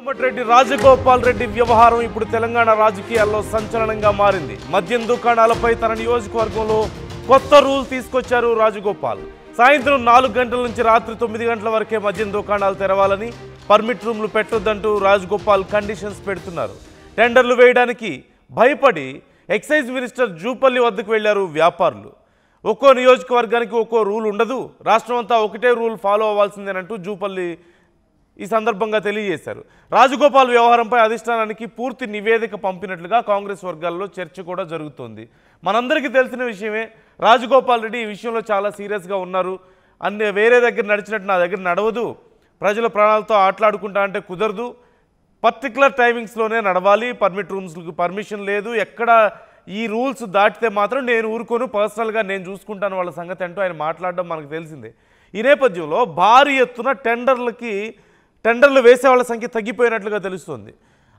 కోమటిరెడ్డి రాజగోపాల్ రెడ్డి వ్యవహారం ఇప్పుడు తెలంగాణ రాజకీయాల్లో సంచలనంగా మారింది. మద్యం దుకాణాలపై తన నియోజకవర్గంలో కొత్త రూల్ తీసుకొచ్చారు రాజగోపాల్. సాయంత్రం 4 గంటల నుంచి రాత్రి 9 గంటల వరకే మద్యం దుకాణాలు తెరవాలని, పర్మిట్ రూమ్లు పెట్టొద్దంటూ రాజగోపాల్ కండిషన్స్ పెడుతున్నారు. టెండర్లు వేయడానికి భయపడి ఎక్సైజ్ మినిస్టర్ జూపల్లి వద్దకు వెళ్లారు వ్యాపారులు. ఒక్కో నియోజకవర్గానికి ఒక్కో రూల్ ఉండదు, రాష్ట్రం అంతా ఒకటే రూల్ ఫాలో అవ్వాల్సిందేనంటూ జూపల్లి ఈ సందర్భంగా తెలియజేశారు. రాజగోపాల్ వ్యవహారంపై అధిష్టానానికి పూర్తి నివేదిక పంపినట్లుగా కాంగ్రెస్ వర్గాల్లో చర్చ కూడా జరుగుతోంది. మనందరికీ తెలిసిన విషయమే, రాజగోపాల్ రెడ్డి ఈ విషయంలో చాలా సీరియస్గా ఉన్నారు. అన్ని వేరే దగ్గర నడిచినట్టు నా దగ్గర నడవదు, ప్రజల ప్రాణాలతో ఆటలాడుకుంటా అంటే కుదరదు, పర్టికులర్ టైమింగ్స్లోనే నడవాలి, పర్మిట్ రూమ్స్కి పర్మిషన్ లేదు, ఎక్కడ ఈ రూల్స్ దాటితే మాత్రం నేను ఊరుకోను, పర్సనల్గా నేను చూసుకుంటాను వాళ్ళ సంగతి అంటూ ఆయన మాట్లాడడం మనకు తెలిసిందే. ఈ నేపథ్యంలో భారీ ఎత్తున టెండర్లు వేసే వాళ్ళ సంఖ్య తగ్గిపోయినట్లుగా తెలుస్తుంది.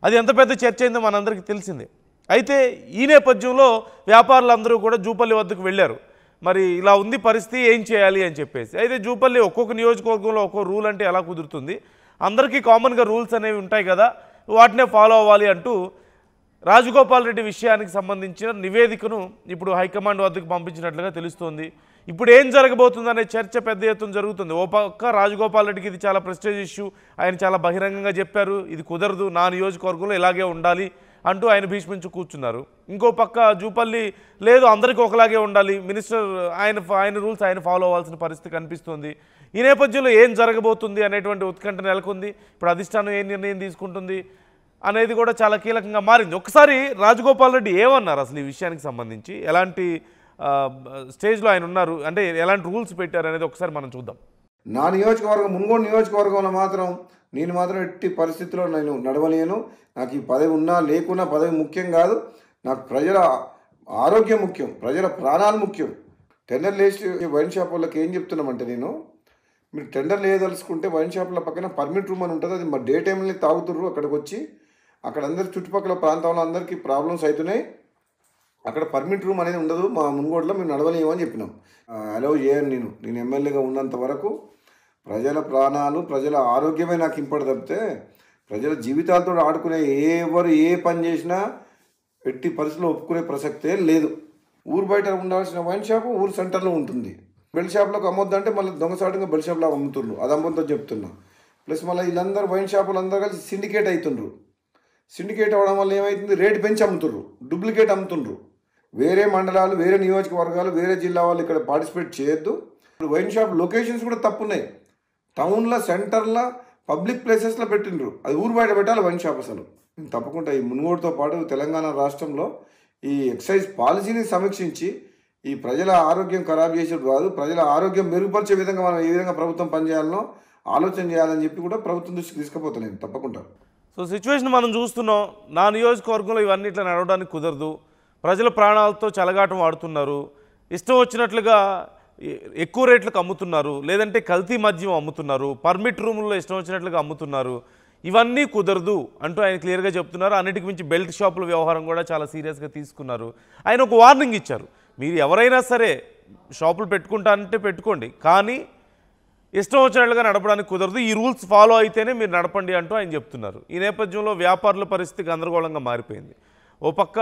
అది ఎంత పెద్ద చర్చ అయిందో మనందరికీ తెలిసిందే. అయితే ఈ నేపథ్యంలో వ్యాపారులందరూ కూడా జూపల్లి వద్దకు వెళ్ళారు. మరి ఇలా ఉంది పరిస్థితి, ఏం చేయాలి అని చెప్పేసి. అయితే జూపల్లి ఒక్కొక్క నియోజకవర్గంలో ఒక్కో రూల్ అంటే ఎలా కుదురుతుంది, అందరికీ కామన్గా రూల్స్ అనేవి ఉంటాయి కదా, వాటినే ఫాలో అవ్వాలి అంటూ రాజగోపాల్ రెడ్డి విషయానికి సంబంధించిన నివేదికను ఇప్పుడు హైకమాండ్ వద్దకు పంపించినట్లుగా తెలుస్తోంది. ఇప్పుడు ఏం జరగబోతుందనే చర్చ పెద్ద ఎత్తున జరుగుతుంది. ఓ పక్క రాజగోపాల్ రెడ్డికి ఇది చాలా ప్రెస్టేజ్ ఇష్యూ, ఆయన చాలా బహిరంగంగా చెప్పారు ఇది కుదరదు, నా నియోజకవర్గంలో ఇలాగే ఉండాలి అంటూ ఆయన భీష్మించి కూర్చున్నారు. ఇంకో పక్క జూపల్లి లేదు, అందరికీ ఒకలాగే ఉండాలి, మినిస్టర్ ఆయన రూల్స్ ఆయన ఫాలో అవ్వాల్సిన పరిస్థితి కనిపిస్తుంది. ఈ నేపథ్యంలో ఏం జరగబోతుంది అనేటువంటి ఉత్కంఠ నెలకొంది. ఇప్పుడు అధిష్టానం ఏ నిర్ణయం తీసుకుంటుంది అనేది కూడా చాలా కీలకంగా మారింది. ఒకసారి రాజగోపాల్ రెడ్డి ఏమన్నారు అసలు ఈ విషయానికి సంబంధించి, ఎలాంటి స్టేజ్లో ఆయన ఉన్నారు, అంటే ఎలాంటి రూల్స్ పెట్టారు అనేది ఒకసారి మనం చూద్దాం. నా నియోజకవర్గం, మున్గోడు నియోజకవర్గంలో నేను మాత్రం ఎట్టి పరిస్థితుల్లో నేను నడవలేను. నాకు ఈ పదవి ఉన్నా లేకున్నా పదవి ముఖ్యం కాదు, నాకు ప్రజల ఆరోగ్యం ముఖ్యం, ప్రజల ప్రాణాలు ముఖ్యం. టెండర్ లేచి వైన్ షాప్ వాళ్ళకి ఏం చెప్తున్నామంటే, మీరు టెండర్ లేదలుచుకుంటే వైన్ షాప్ల పక్కన పర్మిట్ రూమ్ అని ఉంటుంది, అది మా డే టైంలో తాగుతుర్రు, అక్కడికి వచ్చి అక్కడ అందరి చుట్టుపక్కల ప్రాంతంలో అందరికీ ప్రాబ్లమ్స్ అవుతున్నాయి, అక్కడ పర్మిట్ రూమ్ అనేది ఉండదు, మా మున్గోడులో మేము నడవలేము అని చెప్పినాం. అలౌ చేయను. నేను ఎమ్మెల్యేగా ఉన్నంత వరకు ప్రజల ప్రాణాలు, ప్రజల ఆరోగ్యమే నాకు ఇంపడి తప్పితే ప్రజల జీవితాలతో ఆడుకునే ఎవరు ఏ పని చేసినా ఎట్టి పరిస్థితుల్లో ఒప్పుకునే ప్రసక్తే లేదు. ఊరు బయట ఉండాల్సిన వైన్ షాపు ఊరు సెంటర్లో ఉంటుంది. బెల్ షాప్లోకి అమ్మొద్దంటే మళ్ళీ దొంగసాటుగా బెల్ షాప్లో అమ్ముతుండ్రు, అది అమ్ముతో చెప్తున్నా. ప్లస్ మళ్ళీ వీళ్ళందరూ వైన్ షాపులు అందరూ కలిసి సిండికేట్ అవుతుండ్రు. సిండికేట్ అవ్వడం వల్ల ఏమవుతుంది, రేటు పెంచి అమ్ముతుండ్రు, డూప్లికేట్ అమ్ముతుండ్రు. వేరే మండలాలు, వేరే నియోజకవర్గాలు, వేరే జిల్లా వాళ్ళు ఇక్కడ పార్టిసిపేట్ చేయొద్దు. వైన్ షాప్ లొకేషన్స్ కూడా తప్పున్నాయి. టౌన్లో, సెంటర్లో, పబ్లిక్ ప్లేసెస్లో పెట్టిండ్రు, అది ఊరు బయట పెట్టాలి వైన్ షాప్. అసలు తప్పకుండా ఈ మున్గోడుతో పాటు తెలంగాణ రాష్ట్రంలో ఈ ఎక్సైజ్ పాలసీని సమీక్షించి ఈ ప్రజల ఆరోగ్యం ఖరాబ్ చేసేది కాదు, ప్రజల ఆరోగ్యం మెరుగుపరిచే విధంగా మనం ఏ విధంగా ప్రభుత్వం పనిచేయాలనో ఆలోచన చేయాలని చెప్పి కూడా ప్రభుత్వం దృష్టికి తీసుకుపోతాను తప్పకుండా. సో సిచ్యువేషన్ మనం చూస్తున్నాం, నా నియోజకవర్గంలో ఇవన్నీ ఇట్లా నడవడానికి కుదరదు, ప్రజల ప్రాణాలతో చెలగాటం ఆడుతున్నారు, ఇష్టం వచ్చినట్లుగా ఎక్కువ రేట్లకు అమ్ముతున్నారు, లేదంటే కల్తీ మద్యం అమ్ముతున్నారు, పర్మిట్ రూముల్లో ఇష్టం వచ్చినట్లుగా అమ్ముతున్నారు, ఇవన్నీ కుదరదు అంటూ ఆయన క్లియర్గా చెప్తున్నారు. అన్నిటికి మించి బెల్ట్ షాపుల వ్యవహారం కూడా చాలా సీరియస్గా తీసుకున్నారు. ఆయన ఒక వార్నింగ్ ఇచ్చారు, మీరు ఎవరైనా సరే షాపులు పెట్టుకుంటానంటే పెట్టుకోండి, కానీ ఇష్టం వచ్చినట్లుగా నడపడానికి కుదరదు, ఈ రూల్స్ ఫాలో అయితేనే మీరు నడపండి అంటూ ఆయన చెప్తున్నారు. ఈ నేపథ్యంలో వ్యాపారుల పరిస్థితి గందరగోళంగా మారిపోయింది. ఓ పక్క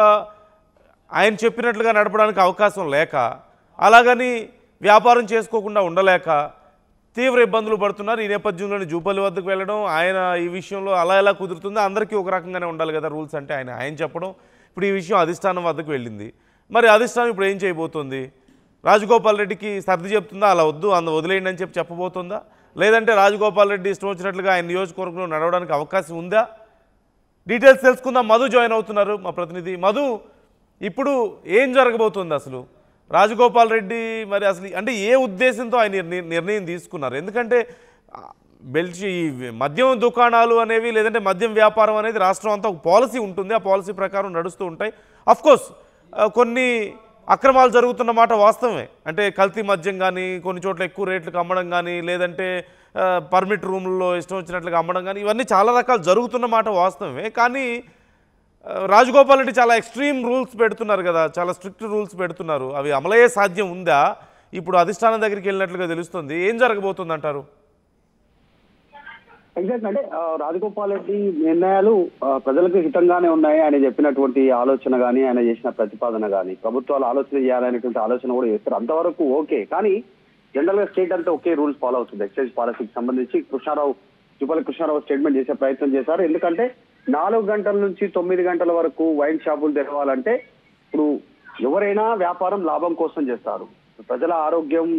ఆయన చెప్పినట్లుగా నడపడానికి అవకాశం లేక, అలాగని వ్యాపారం చేసుకోకుండా ఉండలేక తీవ్ర ఇబ్బందులు పడుతున్నారు. ఈ నేపథ్యంలోనే జూపల్లి వద్దకు వెళ్ళడం, ఆయన ఈ విషయంలో అలా ఎలా కుదురుతుందో, అందరికీ ఒక రకంగానే ఉండాలి కదా రూల్స్ అంటే ఆయన చెప్పడం. ఇప్పుడు ఈ విషయం అధిష్టానం వద్దకు వెళ్ళింది. మరి అధిష్టానం ఇప్పుడు ఏం చేయబోతోంది, రాజగోపాల్ రెడ్డికి సర్ది చెప్తుందా, అలా వద్దు వదిలేయండి అని చెప్పబోతుందా, లేదంటే రాజగోపాల్ రెడ్డి ఇష్టం వచ్చినట్లుగా ఆయన నియోజకవర్గంలో నడవడానికి అవకాశం ఉందా? డీటెయిల్స్ తెలుసుకుందాం. మధు జాయిన్ అవుతున్నారు, మా ప్రతినిధి. మధు, ఇప్పుడు ఏం జరగబోతుంది అసలు, రాజగోపాల్ రెడ్డి మరి అసలు అంటే ఏ ఉద్దేశంతో ఆయన నిర్ణయం తీసుకున్నారు? ఎందుకంటే ఈ మద్యం దుకాణాలు అనేవి, లేదంటే మద్యం వ్యాపారం అనేది రాష్ట్రం అంతా ఒక పాలసీ ఉంటుంది, ఆ పాలసీ ప్రకారం నడుస్తూ ఉంటాయి. అఫ్కోర్స్ కొన్ని అక్రమాలు జరుగుతున్న మాట వాస్తవమే, అంటే కల్తీ మద్యం కానీ, కొన్ని చోట్ల ఎక్కువ రేట్లకు అమ్మడం కానీ, లేదంటే పర్మిట్ రూమ్లలో ఇష్టం వచ్చినట్లుగా అమ్మడం కానీ, ఇవన్నీ చాలా రకాలు జరుగుతున్న మాట వాస్తవమే. కానీ రాజగోపాల్ రెడ్డి చాలా ఎక్స్ట్రీమ్ రూల్స్ పెడుతున్నారు కదా, చాలా స్ట్రిక్ట్ రూల్స్ పెడుతున్నారు, అవి అమలయ్యే సాధ్యం ఉందా? ఇప్పుడు అధిష్టానం దగ్గరికి వెళ్ళినట్లుగా తెలుస్తుంది, ఏం జరగబోతుంది అంటారు? ఎగ్జాక్ట్ అంటే రాజగోపాల్ రెడ్డి నిర్ణయాలు ప్రజలకు హితంగానే ఉన్నాయి. ఆయన చెప్పినటువంటి ఆలోచన కానీ ఆయన చేసిన ప్రతిపాదన కానీ ప్రభుత్వాలు ఆలోచన చేయాలనేటువంటి ఆలోచన కూడా చేస్తారు. అంతవరకు ఓకే. కానీ జనరల్ గా స్టేట్ అంతా ఒకే రూల్స్ ఫాలో అవుతుంది. ఎక్సైజ్ పాలసీకి సంబంధించి జూపల్లి కృష్ణారావు స్టేట్మెంట్ చేసే ప్రయత్నం చేశారు. ఎందుకంటే 4 గంటల నుంచి 9 గంటల వరకు వైన్ షాపులు తెరవాలంటే ఇప్పుడు ఎవరైనా వ్యాపారం లాభం కోసం చేస్తారు. ప్రజల ఆరోగ్యం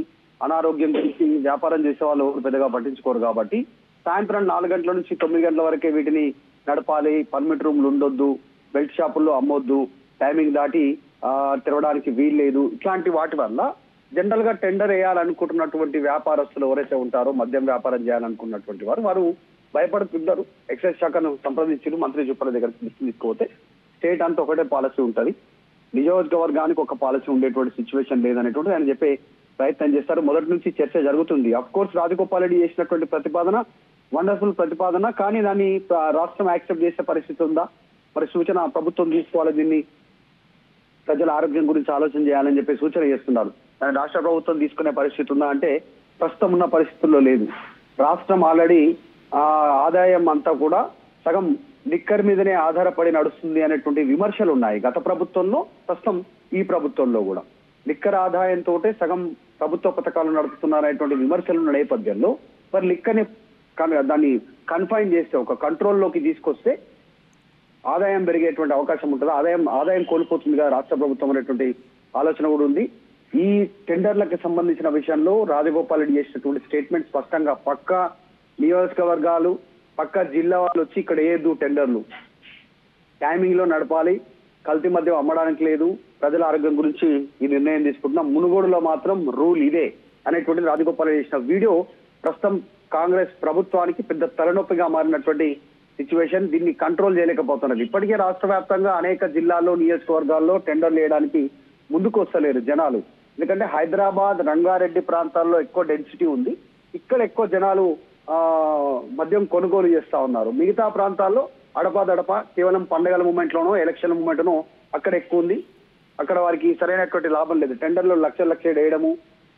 అనారోగ్యం గురించి వ్యాపారం చేసే వాళ్ళు పెద్దగా పట్టించుకోరు. కాబట్టి సాయంత్రం 4 గంటల నుంచి 9 గంటల వరకే వీటిని నడపాలి. పర్మిట్ రూమ్లు ఉండొద్దు, బెల్ట్ షాపుల్లో అమ్మొద్దు, టైమింగ్ దాటి తెరవడానికి వీల్లేదు. ఇట్లాంటి వాటి వల్ల జనరల్ గా టెండర్ వేయాలనుకుంటున్నటువంటి వ్యాపారస్తులు ఎవరైతే ఉంటారో, మద్యం వ్యాపారం చేయాలనుకున్నటువంటి వారు భయపడుతుంటారు. ఎక్సైజ్ శాఖను సంప్రదించారు. మంత్రి జూపల్లి దగ్గరికి తీసుకుపోతే స్టేట్ అంతా ఒకటే పాలసీ ఉంటుంది, నియోజకవర్గానికి ఒక పాలసీ ఉండేటువంటి సిచ్యువేషన్ లేదనేటువంటి ఆయన చెప్పే ప్రయత్నం చేస్తారు. మొదటి నుంచి చర్చ జరుగుతుంది. అఫ్ కోర్స్ రాజగోపాల్ రెడ్డి చేసినటువంటి ప్రతిపాదన వండర్ఫుల్ ప్రతిపాదన, కానీ దాన్ని రాష్ట్రం యాక్సెప్ట్ చేసే పరిస్థితి ఉందా? మరి సూచన ప్రభుత్వం తీసుకోవాలి, దీన్ని ప్రజల ఆరోగ్యం గురించి ఆలోచన చేయాలని చెప్పి సూచన చేస్తున్నారు. కానీ రాష్ట్ర ప్రభుత్వం తీసుకునే పరిస్థితి ఉందా అంటే ప్రస్తుతం ఉన్న పరిస్థితుల్లో లేదు. రాష్ట్రం ఆల్రెడీ ఆదాయం అంతా కూడా సగం లిక్కర్ మీదనే ఆధారపడి నడుస్తుంది అనేటువంటి విమర్శలు ఉన్నాయి గత ప్రభుత్వంలో, ప్రస్తుతం ఈ ప్రభుత్వంలో కూడా. లిక్కర్ ఆదాయంతో సగం ప్రభుత్వ పథకాలు నడుపుతున్నారనేటువంటి విమర్శలు ఉన్న నేపథ్యంలో మరి లిక్కర్ని దాన్ని కన్ఫైన్ చేస్తే, ఒక కంట్రోల్లోకి తీసుకొస్తే ఆదాయం పెరిగేటువంటి అవకాశం ఉంటుంది. ఆదాయం కోల్పోతుంది కదా రాష్ట్ర ప్రభుత్వం అనేటువంటి ఆలోచన కూడా ఉంది. ఈ టెండర్లకు సంబంధించిన విషయంలో రాజగోపాల్ రెడ్డి చేసినటువంటి స్టేట్మెంట్ స్పష్టంగా పక్క నియోజకవర్గాలు, పక్క జిల్లా వాళ్ళు వచ్చి ఇక్కడ ఏదు టెండర్లు టైమింగ్ లో నడపాలి, కల్తీ మద్యం అమ్మడానికి లేదు, ప్రజల ఆరోగ్యం గురించి ఈ నిర్ణయం తీసుకుంటున్నాం, మునుగోడులో మాత్రం రూల్ ఇదే అనేటువంటి రాజగోపాల్ రెడ్డి చేసిన వీడియో ప్రస్తుతం కాంగ్రెస్ ప్రభుత్వానికి పెద్ద తలనొప్పిగా మారినటువంటి సిచ్యువేషన్. దీన్ని కంట్రోల్ చేయలేకపోతున్నది. ఇప్పటికే రాష్ట్ర వ్యాప్తంగా అనేక జిల్లాల్లో, నియోజకవర్గాల్లో టెండర్లు వేయడానికి ముందుకు వస్తలేరు జనాలు. ఎందుకంటే హైదరాబాద్, రంగారెడ్డి ప్రాంతాల్లో ఎక్కువ డెన్సిటీ ఉంది. ఇక్కడ ఎక్కువ జనాలు మద్యం కొనుగోలు చేస్తా ఉన్నారు. మిగతా ప్రాంతాల్లో అడపాదడప కేవలం పండుగల మూమెంట్లోనో ఎలక్షన్ మూమెంట్లోనో అక్కడ ఎక్కువ ఉంది. అక్కడ వారికి సరైనటువంటి లాభం లేదు. టెండర్లు లక్షలు వేయడము,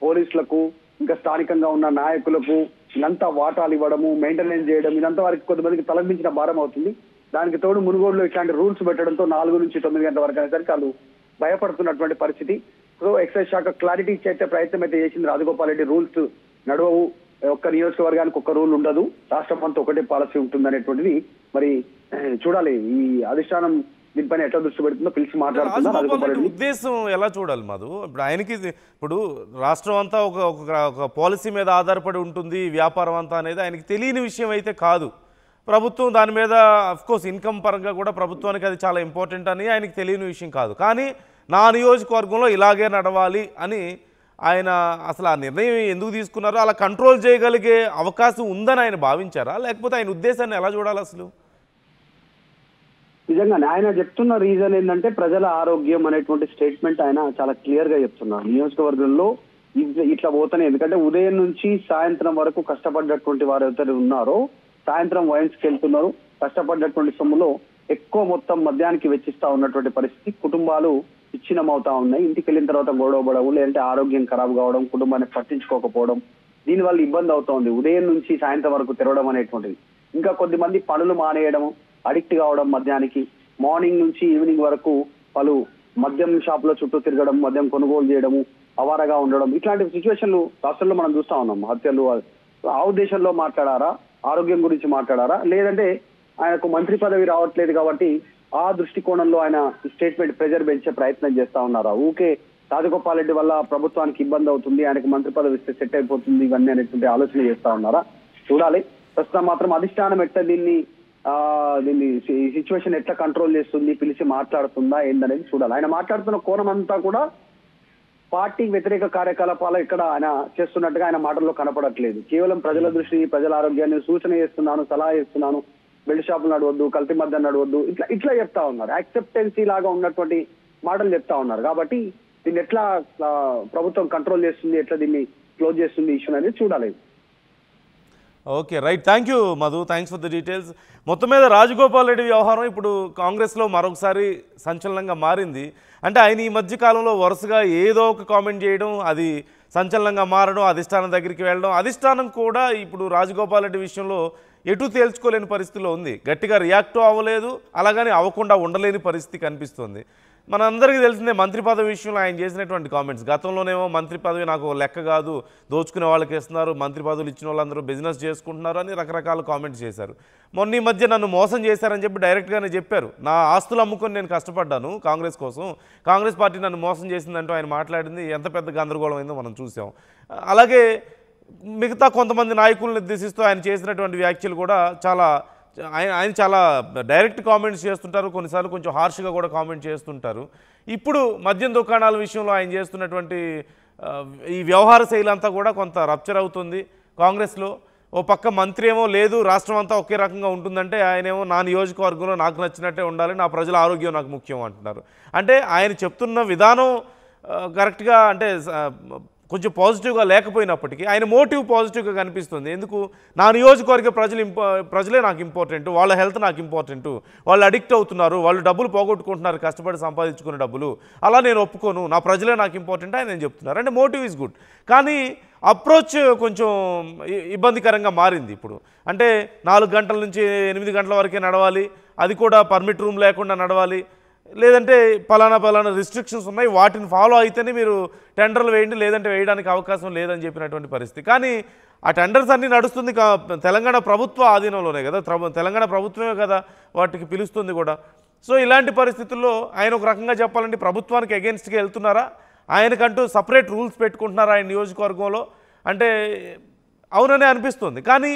పోలీసులకు ఇంకా స్థానికంగా ఉన్న నాయకులకు ఇదంతా వాటాలు ఇవ్వడము, మెయింటెనెన్స్ చేయడం, ఇదంతా వారికి కొంతమందికి తలపించిన భారం అవుతుంది. దానికి తోడు మునుగోడులో ఇట్లాంటి రూల్స్ పెట్టడంతో 4 నుంచి 9 గంటల వరకు అనేసరికి వాళ్ళు భయపడుతున్నటువంటి పరిస్థితి. సో ఎక్సైజ్ శాఖ క్లారిటీ ఇచ్చే ప్రయత్నం అయితే చేసింది రాజగోపాల్ రెడ్డి. రూల్స్ నడవవు, ఒక్క నియోజకవర్గానికి ఒక్క రూల్ ఉండదు, రాష్ట్రం అంతా ఒకటే పాలసీ ఉంటుంది అనేటువంటిది మరి చూడాలి. ఈ అధిష్టానం దీనిపైన ఎట్లా దృష్టి పెడుతుందో పిలిచి మాట్లాడుతున్నారు. ఉద్దేశం ఎలా చూడాలి మధు? ఇప్పుడు ఆయనకి ఇప్పుడు రాష్ట్రం అంతా ఒక పాలసీ మీద ఆధారపడి ఉంటుంది, వ్యాపారం అంతా అనేది ఆయనకి తెలియని విషయం అయితే కాదు. ప్రభుత్వం దాని మీద అఫ్కోర్స్ ఇన్కమ్ పరంగా కూడా ప్రభుత్వానికి అది చాలా ఇంపార్టెంట్ అని ఆయనకి తెలియని విషయం కాదు. కానీ నా నియోజకవర్గంలో ఇలాగే నడవాలి అని ఆయన అసలు ఆ నిర్ణయం ఎందుకు తీసుకున్నారో, అలా కంట్రోల్ చేయగలిగే అవకాశం ఉందని ఆయన భావించారా, లేకపోతే ఆయన ఉద్దేశాన్ని ఎలా చూడాలి అసలు? నిజంగానే ఆయన చెప్తున్న రీజన్ ఏంటంటే ప్రజల ఆరోగ్యం అనేటువంటి స్టేట్మెంట్ ఆయన చాలా క్లియర్ గా చెప్తున్నారు. నియోజకవర్గంలో ఇట్లా పోతానే, ఎందుకంటే ఉదయం నుంచి సాయంత్రం వరకు కష్టపడ్డటువంటి వారు ఎవరైతే ఉన్నారో, సాయంత్రం వైన్స్కి వెళ్తున్నారు, కష్టపడ్డటువంటి సొమ్ములో ఎక్కువ మొత్తం మద్యానికి వెచ్చిస్తా ఉన్నటువంటి పరిస్థితి. కుటుంబాలు విచ్ఛిన్నమవుతా ఉన్నాయి. ఇంటికి వెళ్ళిన తర్వాత గొడవ పడవు, లేదంటే ఆరోగ్యం ఖరాబ్ కావడం, కుటుంబాన్ని పట్టించుకోకపోవడం, దీనివల్ల ఇబ్బంది అవుతా ఉంది. ఉదయం నుంచి సాయంత్రం వరకు తిరగడం అనేటువంటిది. ఇంకా కొద్దిమంది పనులు మానేయడం, అడిక్ట్ కావడం మద్యానికి, మార్నింగ్ నుంచి ఈవినింగ్ వరకు వాళ్ళు మద్యం షాప్ లో చుట్టూ తిరగడం, మద్యం కొనుగోలు చేయడము, అవారగా ఉండడం, ఇట్లాంటి సిచ్యువేషన్లు రాష్ట్రంలో మనం చూస్తా ఉన్నాం. హత్యలు. ఆ ఉద్దేశంలో మాట్లాడారా, ఆరోగ్యం గురించి మాట్లాడారా, లేదంటే ఆయనకు మంత్రి పదవి రావట్లేదు కాబట్టి ఆ దృష్టికోణంలో ఆయన స్టేట్మెంట్ ప్రెజర్ పెంచే ప్రయత్నం చేస్తా ఉన్నారా? ఊకే రాజగోపాల్ రెడ్డి వల్ల ప్రభుత్వానికి ఇబ్బంది అవుతుంది, ఆయనకు మంత్రి పదవి ఇస్తే సెట్ అయిపోతుంది, ఇవన్నీ అనేటువంటి ఆలోచన చేస్తా ఉన్నారా? చూడాలి. ప్రస్తుతం మాత్రం అధిష్టానం ఎట్లా దీన్ని ఈ సిచ్యువేషన్ ఎట్లా కంట్రోల్ చేస్తుంది, పిలిచి మాట్లాడుతుందా ఏందనేది చూడాలి. ఆయన మాట్లాడుతున్న కోణం అంతా కూడా పార్టీ వ్యతిరేక కార్యకలాపాలు ఇక్కడ ఆయన చేస్తున్నట్టుగా ఆయన మాటల్లో కనపడట్లేదు. కేవలం ప్రజల దృష్టి, ప్రజల ఆరోగ్యాన్ని సూచన చేస్తున్నాను, సలహా చేస్తున్నాను, బెల్ట్ షాపులు నడవద్దు, కల్తీ మద్యం నడవద్దు, ఇట్లా చెప్తా ఉన్నారు. యాక్సెప్టెన్సీ లాగా ఉన్నటువంటి మాటలు చెప్తా ఉన్నారు. కాబట్టి దీన్ని ఎట్లా ప్రభుత్వం కంట్రోల్ చేస్తుంది, ఎట్లా దీన్ని క్లోజ్ చేస్తుంది ఇష్యూ అనేది చూడాలి. Okay, right. Thank you Madhu, thanks for the details. మొత్తం మీద రాజగోపాల్ రెడ్డి వ్యవహారం ఇప్పుడు కాంగ్రెస్లో మరొకసారి సంచలనంగా మారింది. అంటే ఆయన ఈ మధ్య కాలంలో వరుసగా ఏదో ఒక కామెంట్ చేయడం, అది సంచలనంగా మారడం, అధిష్టానం దగ్గరికి వెళ్ళడం, అధిష్టానం కూడా ఇప్పుడు రాజగోపాల్ రెడ్డి విషయంలో ఎటు తేల్చుకోలేని పరిస్థితిలో ఉంది. గట్టిగా రియాక్ట్ అవ్వలేదు, అలాగని అవ్వకుండా ఉండలేని పరిస్థితి కనిపిస్తుంది. మనందరికీ తెలిసిందే మంత్రి పదవి విషయంలో ఆయన చేసినటువంటి కామెంట్స్. గతంలోనేమో మంత్రి పదవి నాకు లెక్క కాదు, దోచుకునే వాళ్ళకి ఇస్తున్నారు, మంత్రి పదవులు ఇచ్చిన వాళ్ళందరూ బిజినెస్ చేసుకుంటున్నారు అని రకరకాల కామెంట్స్ చేశారు. మొన్న ఈ మధ్య నన్ను మోసం చేశారని చెప్పి డైరెక్ట్గానే చెప్పారు. నా ఆస్తులు అమ్ముకొని నేను కష్టపడ్డాను కాంగ్రెస్ కోసం, కాంగ్రెస్ పార్టీ నన్ను మోసం చేసిందంటూ ఆయన మాట్లాడింది ఎంత పెద్ద గందరగోళం అయిందో మనం చూసాం. అలాగే మిగతా కొంతమంది నాయకులను నిర్దేశిస్తూ ఆయన చేసినటువంటి వ్యాఖ్యలు కూడా ఆయన చాలా డైరెక్ట్ కామెంట్స్ చేస్తుంటారు, కొన్నిసార్లు కొంచెం హార్ష్గా కూడా కామెంట్ చేస్తుంటారు. ఇప్పుడు మద్యం దుకాణాల విషయంలో ఆయన చేస్తున్నటువంటి ఈ వ్యవహార శైలి అంతా కూడా కొంత రప్చర్ అవుతుంది కాంగ్రెస్లో. ఓ పక్క మంత్రి ఏమో లేదు రాష్ట్రం అంతా ఒకే రకంగా ఉంటుందంటే, ఆయనేమో నా నియోజకవర్గంలో నాకు నచ్చినట్టే ఉండాలి, నా ప్రజల ఆరోగ్యం నాకు ముఖ్యం అంటున్నారు. అంటే ఆయన చెప్తున్న విధానం కరెక్ట్గా అంటే కొంచెం పాజిటివ్గా లేకపోయినప్పటికీ ఆయన మోటివ్ పాజిటివ్గా కనిపిస్తుంది. ఎందుకు, నా నియోజకవర్గ ప్రజలే నాకు ఇంపార్టెంట్, వాళ్ళ హెల్త్ నాకు ఇంపార్టెంట్, వాళ్ళు అడిక్ట్ అవుతున్నారు, వాళ్ళు డబ్బులు పోగొట్టుకుంటున్నారు కష్టపడి సంపాదించుకునే డబ్బులు, అలా నేను ఒప్పుకోను, నా ప్రజలే నాకు ఇంపార్టెంట్ అని నేను చెప్తున్నారు. అంటే మోటివ్ ఈజ్ గుడ్, కానీ అప్రోచ్ కొంచెం ఇబ్బందికరంగా మారింది ఇప్పుడు. అంటే 4 గంటల నుంచి 8 గంటల వరకే నడవాలి, అది కూడా పర్మిట్ రూమ్ లేకుండా నడవాలి, లేదంటే పలానా రిస్ట్రిక్షన్స్ ఉన్నాయి, వాటిని ఫాలో అయితేనే మీరు టెండర్లు వేయండి, లేదంటే వేయడానికి అవకాశం లేదని చెప్పినటువంటి పరిస్థితి. కానీ ఆ టెండర్స్ అన్నీ నడుస్తుంది తెలంగాణ ప్రభుత్వ ఆధీనంలోనే కదా, తెలంగాణ ప్రభుత్వమే కదా వాటికి పిలుస్తుంది కూడా. సో ఇలాంటి పరిస్థితుల్లో ఆయన ఒక రకంగా చెప్పాలంటే ప్రభుత్వానికి అగెన్స్ట్గా వెళ్తున్నారా, ఆయనకంటూ సపరేట్ రూల్స్ పెట్టుకుంటున్నారా ఆయన నియోజకవర్గంలో అంటే అవుననే అనిపిస్తుంది. కానీ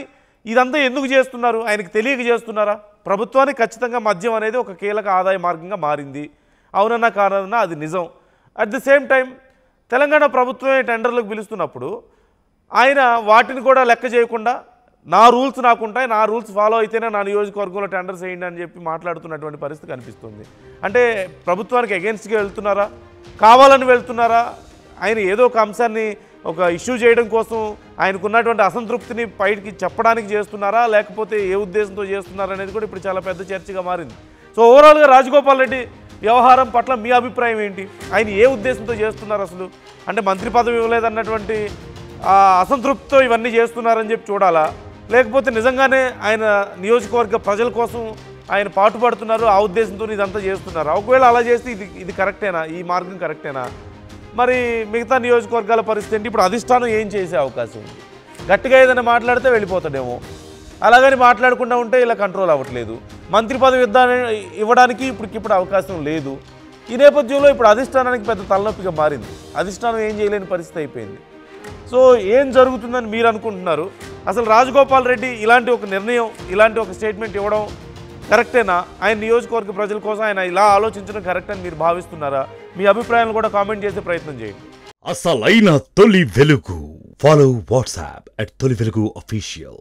ఇదంతా ఎందుకు చేస్తున్నారు, ఆయనకి తెలియక చేస్తున్నారా? ప్రభుత్వానికి ఖచ్చితంగా మద్యం అనేది ఒక కీలక ఆదాయ మార్గంగా మారింది, అవునన్నా కాదన్నా అది నిజం. At the same time Telangana ప్రభుత్వమే టెండర్లకు పిలుస్తున్నప్పుడు ఆయన వాటిని కూడా లెక్క చేయకుండా నా రూల్స్ నాకుంటాయి, నా రూల్స్ ఫాలో అయితేనే నా నియోజకవర్గంలో టెండర్స్ వేయండి అని చెప్పి మాట్లాడుతున్నటువంటి పరిస్థితి కనిపిస్తుంది. అంటే ప్రభుత్వానికి అగెన్స్ట్గా వెళ్తున్నారా, కావాలని వెళ్తున్నారా, ఆయన ఏదో ఒక అంశాన్ని ఒక ఇష్యూ చేయడం కోసం ఆయనకున్నటువంటి అసంతృప్తిని పైకి చెప్పడానికి చేస్తున్నారా, లేకపోతే ఏ ఉద్దేశంతో చేస్తున్నారా అనేది కూడా ఇప్పుడు చాలా పెద్ద చర్చగా మారింది. సో ఓవరాల్గా రాజగోపాల్ రెడ్డి వ్యవహారం పట్ల మీ అభిప్రాయం ఏంటి? ఆయన ఏ ఉద్దేశంతో చేస్తున్నారు అసలు? అంటే మంత్రి పదవి ఇవ్వలేదన్నటువంటి అసంతృప్తితో ఇవన్నీ చేస్తున్నారని చెప్పి చూడాలా, లేకపోతే నిజంగానే ఆయన నియోజకవర్గ ప్రజల కోసం ఆయన పాటుపడుతున్నారు, ఆ ఉద్దేశంతో ఇదంతా చేస్తున్నారు? ఒకవేళ అలా చేస్తే ఇది కరెక్టేనా, ఈ మార్గం కరెక్టేనా? మరి మిగతా నియోజకవర్గాల పరిస్థితి ఏంటి? ఇప్పుడు అధిష్టానం ఏం చేసే అవకాశం ఉంది? గట్టిగా ఏదైనా మాట్లాడితే వెళ్ళిపోతాడేమో, అలాగని మాట్లాడకుండా ఉంటే ఇలా కంట్రోల్ అవ్వట్లేదు. మంత్రి పదవి ఇవ్వడానికి ఇప్పటికిప్పుడు అవకాశం లేదు. ఈ నేపథ్యంలో ఇప్పుడు అధిష్టానానికి పెద్ద తలనొప్పిగా మారింది, అధిష్టానం ఏం చేయలేని పరిస్థితి అయిపోయింది. సో ఏం జరుగుతుందని మీరు అనుకుంటున్నారు? అసలు రాజగోపాల్ రెడ్డి ఇలాంటి ఒక నిర్ణయం, ఇలాంటి ఒక స్టేట్మెంట్ ఇవ్వడం కరెక్టేనా? ఆయన నియోజకవర్గ ప్రజల కోసం ఆయన ఇలా ఆలోచించడం కరెక్ట్ అని మీరు భావిస్తున్నారా? మీ అభిప్రాయాలను కూడా కామెంట్ చేసే ప్రయత్నం చేయండి. అసలైన తొలి వెలుగు. ఫాలో వాట్సాప్ @తొలి వెలుగు official.